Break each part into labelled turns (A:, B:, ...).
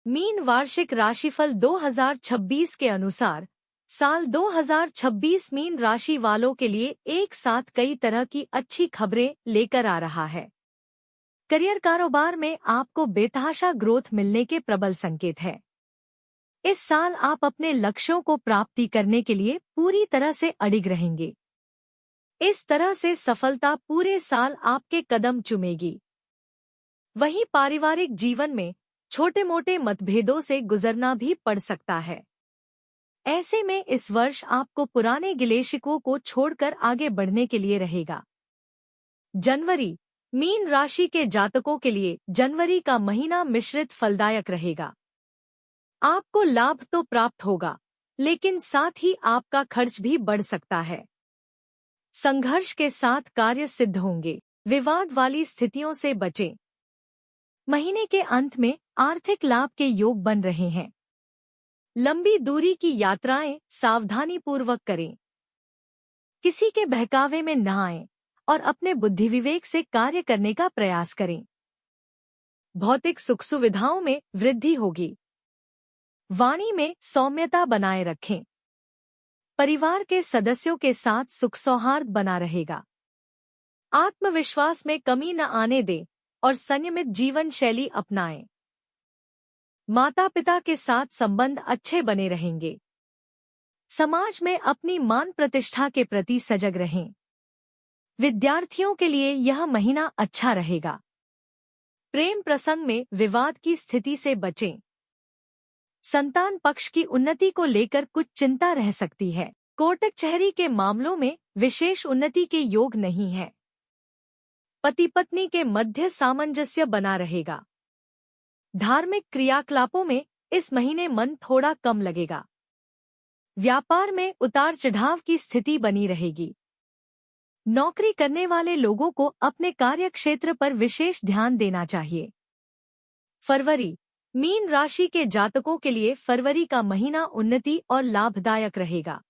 A: Mean वार्षिक राशिफल 2026 के अनुसार साल 2026 मीन राशि वालों के लिए एक साथ कई तरह की अच्छी खबरें लेकर आ रहा है। करियर कारोबार में आपको बेतहाशा ग्रोथ मिलने के प्रबल संकेत है। इस साल आप अपने लक्ष्यों को प्राप्ति करने के लिए पूरी तरह से अडिग रहेंगे। इस तरह से सफलता पूरे साल आपके कदम चूमेगी। वहीं पारिवारिक जीवन में छोटे मोटे मतभेदों से गुजरना भी पड़ सकता है। ऐसे में इस वर्ष आपको पुराने गिले शिकवों को छोड़कर आगे बढ़ने के लिए रहेगा। जनवरी मीन राशि के जातकों के लिए जनवरी का महीना मिश्रित फलदायक रहेगा। आपको लाभ तो प्राप्त होगा, लेकिन साथ ही आपका खर्च भी बढ़ सकता है। संघर्ष के साथ कार्य सिद्ध होंगे। विवाद वाली स्थितियों से बचें। महीने के अंत में आर्थिक लाभ के योग बन रहे हैं। लंबी दूरी की यात्राएं सावधानीपूर्वक करें। किसी के बहकावे में न आएं और अपने बुद्धि विवेक से कार्य करने का प्रयास करें। भौतिक सुख सुविधाओं में वृद्धि होगी। वाणी में सौम्यता बनाए रखें। परिवार के सदस्यों के साथ सुख सौहार्द बना रहेगा। आत्मविश्वास में कमी न आने दें और संयमित जीवन शैली अपनाएं। माता पिता के साथ संबंध अच्छे बने रहेंगे। समाज में अपनी मान प्रतिष्ठा के प्रति सजग रहें। विद्यार्थियों के लिए यह महीना अच्छा रहेगा। प्रेम प्रसंग में विवाद की स्थिति से बचें। संतान पक्ष की उन्नति को लेकर कुछ चिंता रह सकती है। कोर्ट कचहरी के मामलों में विशेष उन्नति के योग नहीं है। पति पत्नी के मध्य सामंजस्य बना रहेगा। धार्मिक क्रियाकलापों में इस महीने मन थोड़ा कम लगेगा। व्यापार में उतार चढ़ाव की स्थिति बनी रहेगी। नौकरी करने वाले लोगों को अपने कार्यक्षेत्र पर विशेष ध्यान देना चाहिए। फरवरी मीन राशि के जातकों के लिए फरवरी का महीना उन्नति और लाभदायक रहेगा।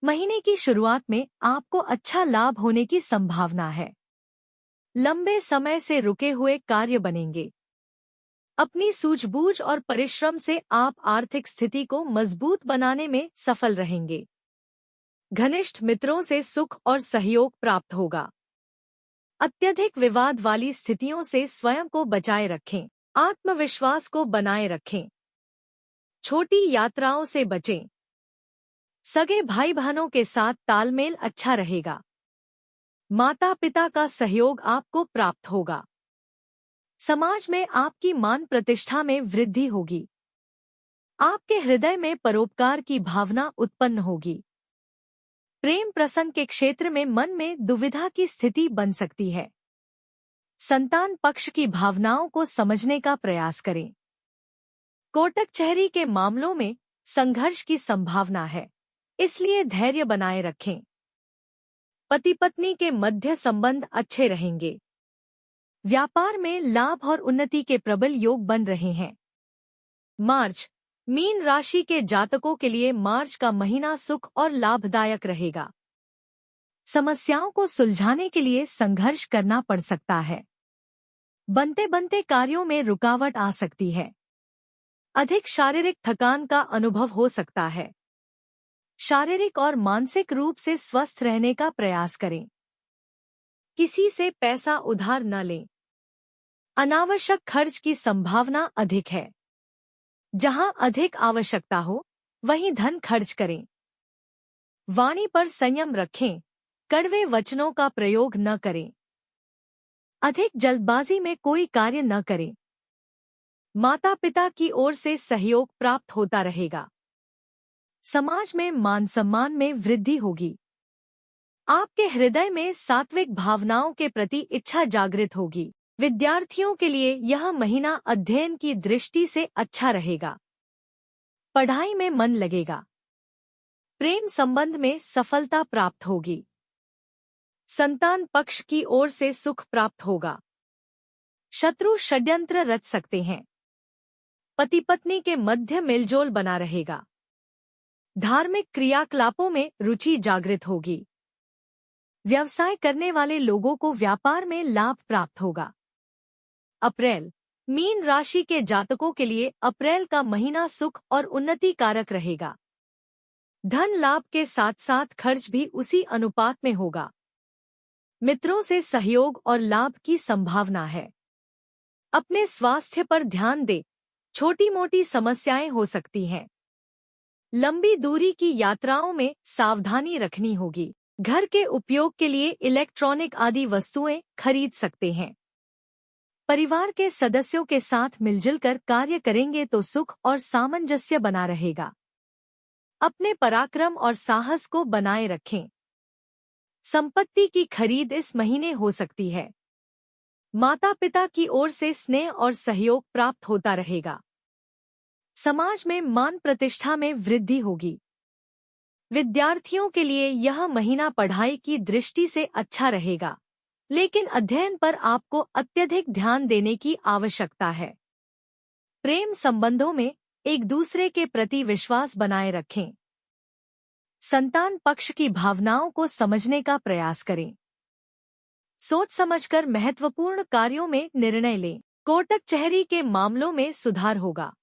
A: महीने की शुरुआत में आपको अच्छा लाभ होने की संभावना है। लंबे समय से रुके हुए कार्य बनेंगे। अपनी सूझबूझ और परिश्रम से आप आर्थिक स्थिति को मजबूत बनाने में सफल रहेंगे। घनिष्ठ मित्रों से सुख और सहयोग प्राप्त होगा। अत्यधिक विवाद वाली स्थितियों से स्वयं को बचाए रखें। आत्मविश्वास को बनाए रखें। छोटी यात्राओं से बचें। सगे भाई बहनों के साथ तालमेल अच्छा रहेगा। माता पिता का सहयोग आपको प्राप्त होगा। समाज में आपकी मान प्रतिष्ठा में वृद्धि होगी। आपके हृदय में परोपकार की भावना उत्पन्न होगी। प्रेम प्रसंग के क्षेत्र में मन में दुविधा की स्थिति बन सकती है। संतान पक्ष की भावनाओं को समझने का प्रयास करें। कोर्ट कचहरी के मामलों में संघर्ष की संभावना है, इसलिए धैर्य बनाए रखें। पति पत्नी के मध्य संबंध अच्छे रहेंगे। व्यापार में लाभ और उन्नति के प्रबल योग बन रहे हैं। मार्च मीन राशि के जातकों के लिए मार्च का महीना सुख और लाभदायक रहेगा। समस्याओं को सुलझाने के लिए संघर्ष करना पड़ सकता है। बनते बनते कार्यों में रुकावट आ सकती है। अधिक शारीरिक थकान का अनुभव हो सकता है। शारीरिक और मानसिक रूप से स्वस्थ रहने का प्रयास करें। किसी से पैसा उधार न लें। अनावश्यक खर्च की संभावना अधिक है। जहां अधिक आवश्यकता हो, वहीं धन खर्च करें। वाणी पर संयम रखें। कड़वे वचनों का प्रयोग न करें। अधिक जल्दबाजी में कोई कार्य न करें। माता पिता की ओर से सहयोग प्राप्त होता रहेगा। समाज में मान सम्मान में वृद्धि होगी। आपके हृदय में सात्विक भावनाओं के प्रति इच्छा जागृत होगी। विद्यार्थियों के लिए यह महीना अध्ययन की दृष्टि से अच्छा रहेगा। पढ़ाई में मन लगेगा। प्रेम संबंध में सफलता प्राप्त होगी। संतान पक्ष की ओर से सुख प्राप्त होगा। शत्रु षड्यंत्र रच सकते हैं। पति पत्नी के मध्य मेलजोल बना रहेगा। धार्मिक क्रियाकलापों में रुचि जागृत होगी। व्यवसाय करने वाले लोगों को व्यापार में लाभ प्राप्त होगा। अप्रैल मीन राशि के जातकों के लिए अप्रैल का महीना सुख और उन्नति कारक रहेगा। धन लाभ के साथ साथ खर्च भी उसी अनुपात में होगा। मित्रों से सहयोग और लाभ की संभावना है। अपने स्वास्थ्य पर ध्यान दें, छोटी मोटी समस्याएं हो सकती हैं। लंबी दूरी की यात्राओं में सावधानी रखनी होगी। घर के उपयोग के लिए इलेक्ट्रॉनिक आदि वस्तुएं खरीद सकते हैं। परिवार के सदस्यों के साथ मिलजुल कर कार्य करेंगे तो सुख और सामंजस्य बना रहेगा। अपने पराक्रम और साहस को बनाए रखें। संपत्ति की खरीद इस महीने हो सकती है। माता पिता की ओर से स्नेह और सहयोग प्राप्त होता रहेगा। समाज में मान प्रतिष्ठा में वृद्धि होगी। विद्यार्थियों के लिए यह महीना पढ़ाई की दृष्टि से अच्छा रहेगा, लेकिन अध्ययन पर आपको अत्यधिक ध्यान देने की आवश्यकता है। प्रेम संबंधों में एक दूसरे के प्रति विश्वास बनाए रखें। संतान पक्ष की भावनाओं को समझने का प्रयास करें। सोच समझकर महत्वपूर्ण कार्यों में निर्णय लें। कोटक चहरी के मामलों में सुधार होगा।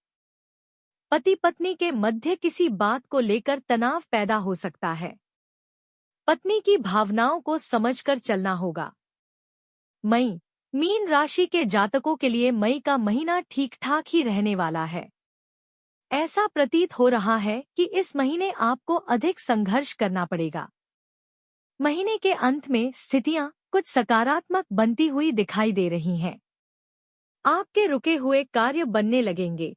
A: पति पत्नी के मध्य किसी बात को लेकर तनाव पैदा हो सकता है। पत्नी की भावनाओं को समझकर चलना होगा। मई, मीन राशि के जातकों के लिए मई का महीना ठीक ठाक ही रहने वाला है। ऐसा प्रतीत हो रहा है कि इस महीने आपको अधिक संघर्ष करना पड़ेगा। महीने के अंत में स्थितियां कुछ सकारात्मक बनती हुई दिखाई दे रही हैं। आपके रुके हुए कार्य बनने लगेंगे।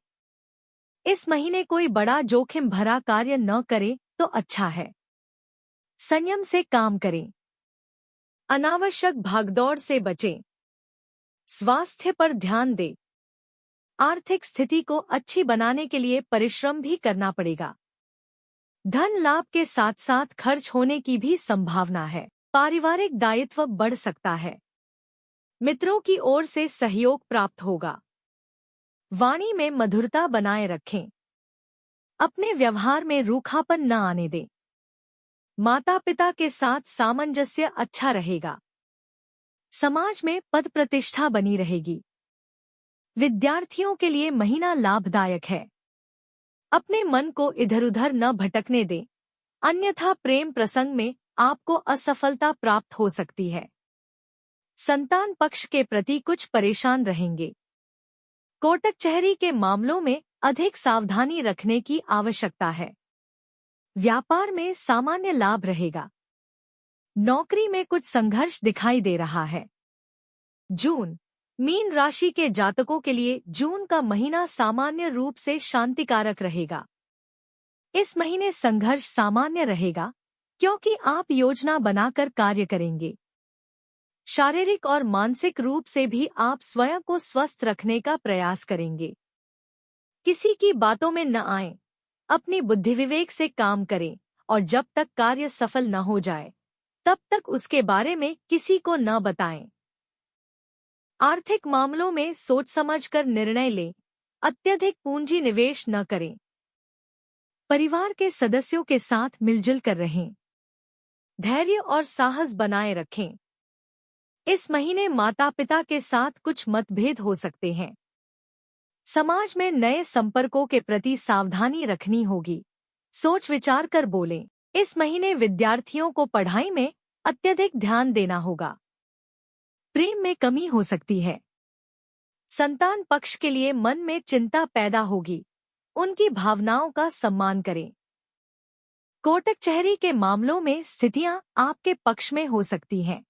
A: इस महीने कोई बड़ा जोखिम भरा कार्य न करें तो अच्छा है। संयम से काम करें। अनावश्यक भागदौड़ से बचें। स्वास्थ्य पर ध्यान दें। आर्थिक स्थिति को अच्छी बनाने के लिए परिश्रम भी करना पड़ेगा। धन लाभ के साथ साथ खर्च होने की भी संभावना है। पारिवारिक दायित्व बढ़ सकता है। मित्रों की ओर से सहयोग प्राप्त होगा। वाणी में मधुरता बनाए रखें। अपने व्यवहार में रूखापन न आने दें। माता पिता के साथ सामंजस्य अच्छा रहेगा। समाज में पद प्रतिष्ठा बनी रहेगी। विद्यार्थियों के लिए महीना लाभदायक है। अपने मन को इधर-उधर न भटकने दें, अन्यथा प्रेम प्रसंग में आपको असफलता प्राप्त हो सकती है। संतान पक्ष के प्रति कुछ परेशान रहेंगे। कोटक चहरी के मामलों में अधिक सावधानी रखने की आवश्यकता है। व्यापार में सामान्य लाभ रहेगा। नौकरी में कुछ संघर्ष दिखाई दे रहा है। जून, मीन राशि के जातकों के लिए जून का महीना सामान्य रूप से शांतिकारक रहेगा। इस महीने संघर्ष सामान्य रहेगा क्योंकि आप योजना बनाकर कार्य करेंगे। शारीरिक और मानसिक रूप से भी आप स्वयं को स्वस्थ रखने का प्रयास करेंगे। किसी की बातों में न आएं, अपनी बुद्धि विवेक से काम करें और जब तक कार्य सफल न हो जाए तब तक उसके बारे में किसी को न बताएं। आर्थिक मामलों में सोच समझकर निर्णय लें, अत्यधिक पूंजी निवेश न करें। परिवार के सदस्यों के साथ मिलजुल कर रहें। धैर्य और साहस बनाए रखें। इस महीने माता पिता के साथ कुछ मतभेद हो सकते हैं। समाज में नए संपर्कों के प्रति सावधानी रखनी होगी। सोच विचार कर बोलें। इस महीने विद्यार्थियों को पढ़ाई में अत्यधिक ध्यान देना होगा। प्रेम में कमी हो सकती है। संतान पक्ष के लिए मन में चिंता पैदा होगी। उनकी भावनाओं का सम्मान करें। कोटक चहरी के मामलों में स्थितियां आपके पक्ष में हो सकती हैं।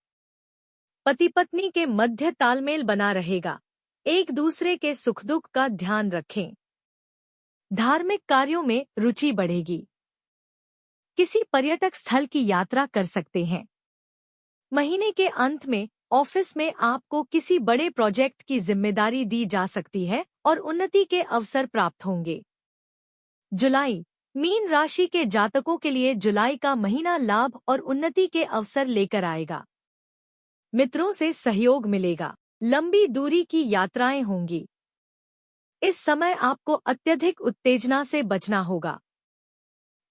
A: पति पत्नी के मध्य तालमेल बना रहेगा। एक दूसरे के सुख दुख का ध्यान रखें। धार्मिक कार्यों में रुचि बढ़ेगी। किसी पर्यटक स्थल की यात्रा कर सकते हैं। महीने के अंत में ऑफिस में आपको किसी बड़े प्रोजेक्ट की जिम्मेदारी दी जा सकती है और उन्नति के अवसर प्राप्त होंगे। जुलाई, मीन राशि के जातकों के लिए जुलाई का महीना लाभ और उन्नति के अवसर लेकर आएगा। मित्रों से सहयोग मिलेगा। लंबी दूरी की यात्राएं होंगी। इस समय आपको अत्यधिक उत्तेजना से बचना होगा।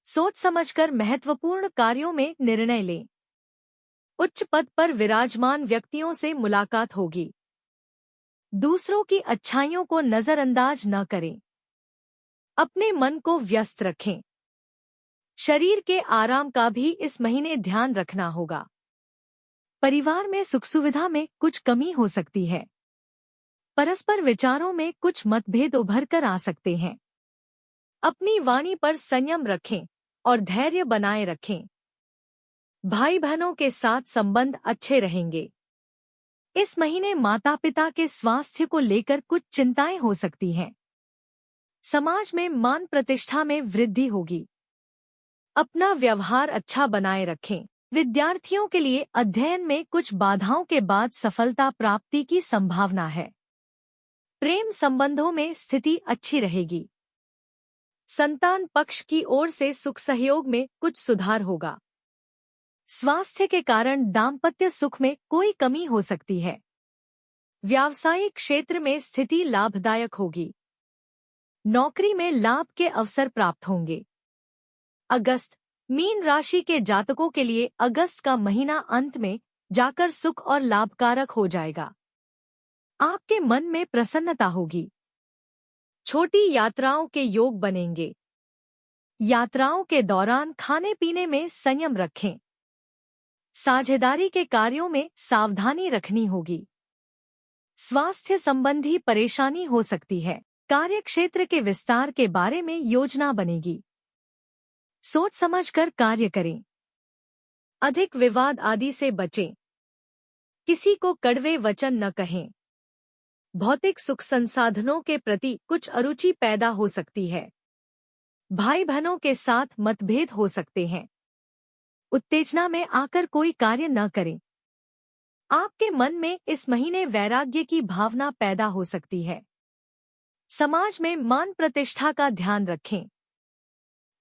A: सोच समझकर महत्वपूर्ण कार्यों में निर्णय लें। उच्च पद पर विराजमान व्यक्तियों से मुलाकात होगी। दूसरों की अच्छाइयों को नजरअंदाज न करें। अपने मन को व्यस्त रखें। शरीर के आराम का भी इस महीने ध्यान रखना होगा। परिवार में सुख सुविधा में कुछ कमी हो सकती है। परस्पर विचारों में कुछ मतभेद उभर कर आ सकते हैं। अपनी वाणी पर संयम रखें और धैर्य बनाए रखें। भाई बहनों के साथ संबंध अच्छे रहेंगे। इस महीने माता पिता के स्वास्थ्य को लेकर कुछ चिंताएं हो सकती हैं। समाज में मान प्रतिष्ठा में वृद्धि होगी। अपना व्यवहार अच्छा बनाए रखें। विद्यार्थियों के लिए अध्ययन में कुछ बाधाओं के बाद सफलता प्राप्ति की संभावना है। प्रेम संबंधों में स्थिति अच्छी रहेगी। संतान पक्ष की ओर से सुख सहयोग में कुछ सुधार होगा। स्वास्थ्य के कारण दाम्पत्य सुख में कोई कमी हो सकती है। व्यावसायिक क्षेत्र में स्थिति लाभदायक होगी। नौकरी में लाभ के अवसर प्राप्त होंगे। अगस्त, मीन राशि के जातकों के लिए अगस्त का महीना अंत में जाकर सुख और लाभकारक हो जाएगा। आपके मन में प्रसन्नता होगी। छोटी यात्राओं के योग बनेंगे। यात्राओं के दौरान खाने पीने में संयम रखें। साझेदारी के कार्यों में सावधानी रखनी होगी। स्वास्थ्य संबंधी परेशानी हो सकती है। कार्यक्षेत्र के विस्तार के बारे में योजना बनेगी। सोच समझकर कार्य करें। अधिक विवाद आदि से बचें। किसी को कड़वे वचन न कहें। भौतिक सुख संसाधनों के प्रति कुछ अरुचि पैदा हो सकती है। भाई बहनों के साथ मतभेद हो सकते हैं। उत्तेजना में आकर कोई कार्य न करें। आपके मन में इस महीने वैराग्य की भावना पैदा हो सकती है। समाज में मान प्रतिष्ठा का ध्यान रखें।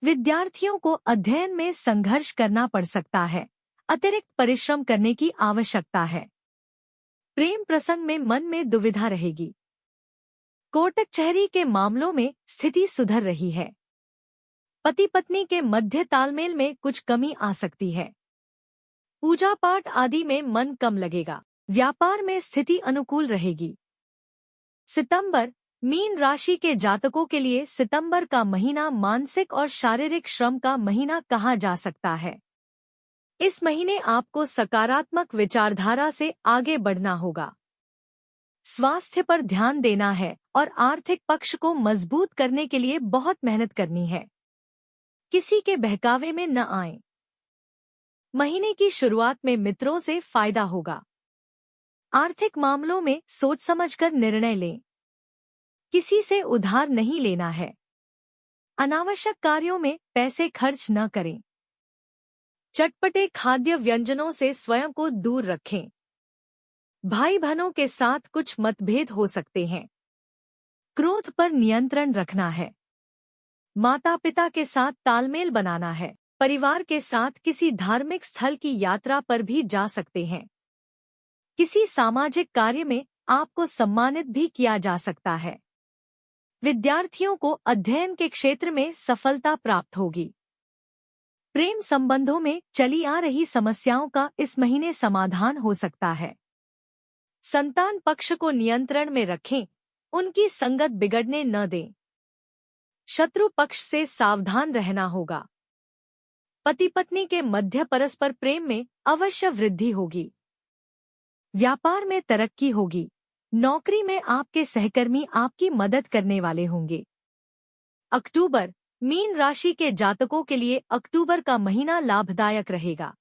A: विद्यार्थियों को अध्ययन में संघर्ष करना पड़ सकता है। अतिरिक्त परिश्रम करने की आवश्यकता है। प्रेम प्रसंग में मन में दुविधा रहेगी। कोर्ट कचहरी के मामलों में स्थिति सुधर रही है। पति पत्नी के मध्य तालमेल में कुछ कमी आ सकती है। पूजा पाठ आदि में मन कम लगेगा। व्यापार में स्थिति अनुकूल रहेगी। सितंबर, मीन राशि के जातकों के लिए सितंबर का महीना मानसिक और शारीरिक श्रम का महीना कहा जा सकता है। इस महीने आपको सकारात्मक विचारधारा से आगे बढ़ना होगा। स्वास्थ्य पर ध्यान देना है और आर्थिक पक्ष को मजबूत करने के लिए बहुत मेहनत करनी है। किसी के बहकावे में न आएं। महीने की शुरुआत में मित्रों से फायदा होगा। आर्थिक मामलों में सोच समझकर निर्णय लें। किसी से उधार नहीं लेना है। अनावश्यक कार्यों में पैसे खर्च न करें। चटपटे खाद्य व्यंजनों से स्वयं को दूर रखें। भाई बहनों के साथ कुछ मतभेद हो सकते हैं। क्रोध पर नियंत्रण रखना है। माता पिता के साथ तालमेल बनाना है। परिवार के साथ किसी धार्मिक स्थल की यात्रा पर भी जा सकते हैं। किसी सामाजिक कार्य में आपको सम्मानित भी किया जा सकता है। विद्यार्थियों को अध्ययन के क्षेत्र में सफलता प्राप्त होगी। प्रेम संबंधों में चली आ रही समस्याओं का इस महीने समाधान हो सकता है। संतान पक्ष को नियंत्रण में रखें। उनकी संगत बिगड़ने न दें। शत्रु पक्ष से सावधान रहना होगा। पति पत्नी के मध्य परस्पर प्रेम में अवश्य वृद्धि होगी। व्यापार में तरक्की होगी। नौकरी में आपके सहकर्मी आपकी मदद करने वाले होंगे। अक्टूबर, मीन राशि के जातकों के लिए अक्टूबर का महीना लाभदायक रहेगा।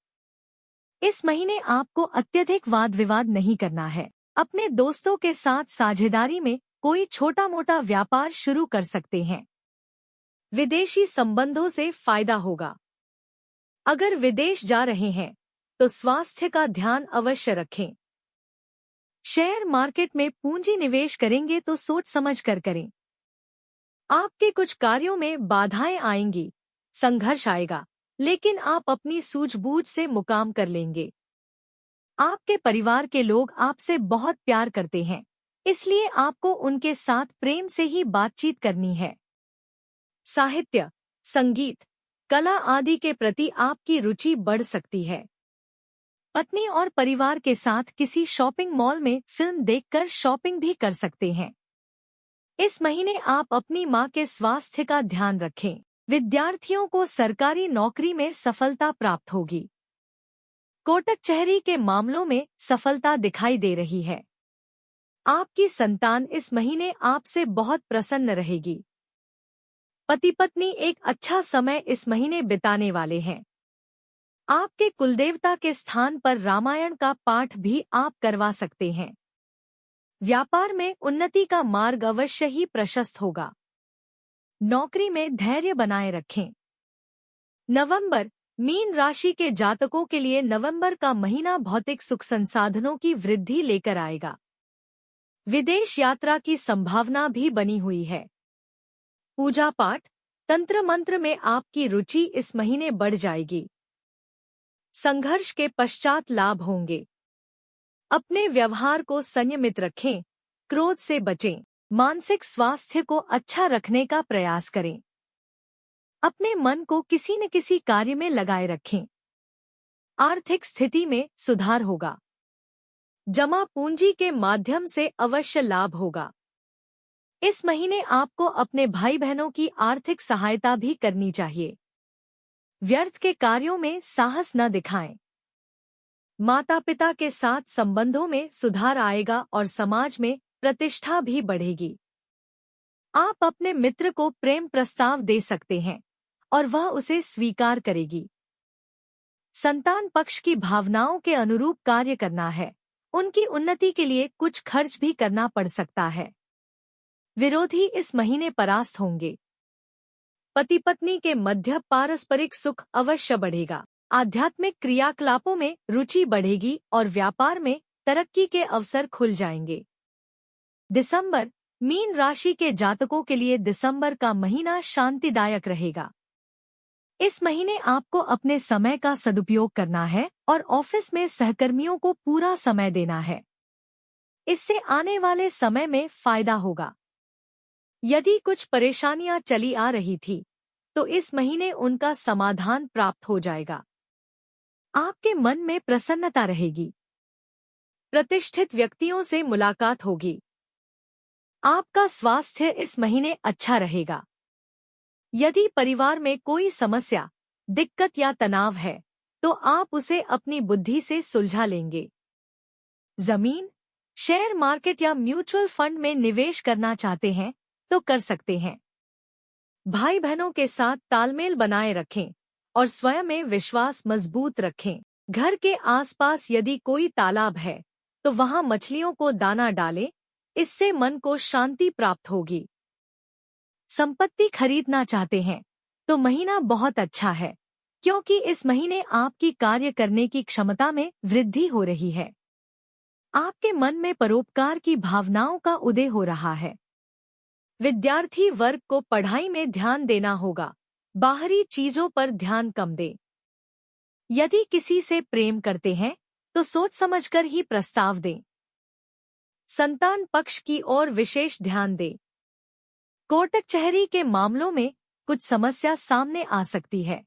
A: इस महीने आपको अत्यधिक वाद विवाद नहीं करना है। अपने दोस्तों के साथ साझेदारी में कोई छोटा मोटा व्यापार शुरू कर सकते हैं। विदेशी संबंधों से फायदा होगा। अगर विदेश जा रहे हैं तो स्वास्थ्य का ध्यान अवश्य रखें। शेयर मार्केट में पूंजी निवेश करेंगे तो सोच समझ कर करें। आपके कुछ कार्यों में बाधाएं आएंगी, संघर्ष आएगा, लेकिन आप अपनी सूझबूझ से मुकाम कर लेंगे। आपके परिवार के लोग आपसे बहुत प्यार करते हैं, इसलिए आपको उनके साथ प्रेम से ही बातचीत करनी है। साहित्य, संगीत, कला आदि के प्रति आपकी रुचि बढ़ सकती है। पत्नी और परिवार के साथ किसी शॉपिंग मॉल में फिल्म देखकर शॉपिंग भी कर सकते हैं। इस महीने आप अपनी मां के स्वास्थ्य का ध्यान रखें। विद्यार्थियों को सरकारी नौकरी में सफलता प्राप्त होगी। कोटक चहरी के मामलों में सफलता दिखाई दे रही है। आपकी संतान इस महीने आपसे बहुत प्रसन्न रहेगी। पति पत्नी एक अच्छा समय इस महीने बिताने वाले हैं। आपके कुलदेवता के स्थान पर रामायण का पाठ भी आप करवा सकते हैं। व्यापार में उन्नति का मार्ग अवश्य ही प्रशस्त होगा। नौकरी में धैर्य बनाए रखें। नवंबर, मीन राशि के जातकों के लिए नवंबर का महीना भौतिक सुख संसाधनों की वृद्धि लेकर आएगा। विदेश यात्रा की संभावना भी बनी हुई है। पूजा पाठ, तंत्र मंत्र में आपकी रुचि इस महीने बढ़ जाएगी। संघर्ष के पश्चात लाभ होंगे। अपने व्यवहार को संयमित रखें, क्रोध से बचें। मानसिक स्वास्थ्य को अच्छा रखने का प्रयास करें। अपने मन को किसी न किसी कार्य में लगाए रखें। आर्थिक स्थिति में सुधार होगा। जमा पूंजी के माध्यम से अवश्य लाभ होगा। इस महीने आपको अपने भाई बहनों की आर्थिक सहायता भी करनी चाहिए। व्यर्थ के कार्यों में साहस न दिखाएं। माता पिता के साथ संबंधों में सुधार आएगा और समाज में प्रतिष्ठा भी बढ़ेगी। आप अपने मित्र को प्रेम प्रस्ताव दे सकते हैं और वह उसे स्वीकार करेगी। संतान पक्ष की भावनाओं के अनुरूप कार्य करना है। उनकी उन्नति के लिए कुछ खर्च भी करना पड़ सकता है। विरोधी इस महीने परास्त होंगे। पति पत्नी के मध्य पारस्परिक सुख अवश्य बढ़ेगा। आध्यात्मिक क्रियाकलापों में रुचि बढ़ेगी और व्यापार में तरक्की के अवसर खुल जाएंगे। दिसंबर, मीन राशि के जातकों के लिए दिसंबर का महीना शांतिदायक रहेगा। इस महीने आपको अपने समय का सदुपयोग करना है और ऑफिस में सहकर्मियों को पूरा समय देना है। इससे आने वाले समय में फायदा होगा। यदि कुछ परेशानियां चली आ रही थी, तो इस महीने उनका समाधान प्राप्त हो जाएगा। आपके मन में प्रसन्नता रहेगी। प्रतिष्ठित व्यक्तियों से मुलाकात होगी। आपका स्वास्थ्य इस महीने अच्छा रहेगा। यदि परिवार में कोई समस्या, दिक्कत या तनाव है, तो आप उसे अपनी बुद्धि से सुलझा लेंगे। जमीन, शेयर मार्केट या म्यूचुअल फंड में निवेश करना चाहते हैं तो कर सकते हैं। भाई बहनों के साथ तालमेल बनाए रखें और स्वयं में विश्वास मजबूत रखें। घर के आसपास यदि कोई तालाब है तो वहां मछलियों को दाना डालें, इससे मन को शांति प्राप्त होगी। संपत्ति खरीदना चाहते हैं तो महीना बहुत अच्छा है, क्योंकि इस महीने आपकी कार्य करने की क्षमता में वृद्धि हो रही है। आपके मन में परोपकार की भावनाओं का उदय हो रहा है। विद्यार्थी वर्ग को पढ़ाई में ध्यान देना होगा। बाहरी चीजों पर ध्यान कम दें। यदि किसी से प्रेम करते हैं तो सोच समझकर ही प्रस्ताव दें। संतान पक्ष की ओर विशेष ध्यान दें। कोटक चहरी के मामलों में कुछ समस्या सामने आ सकती है।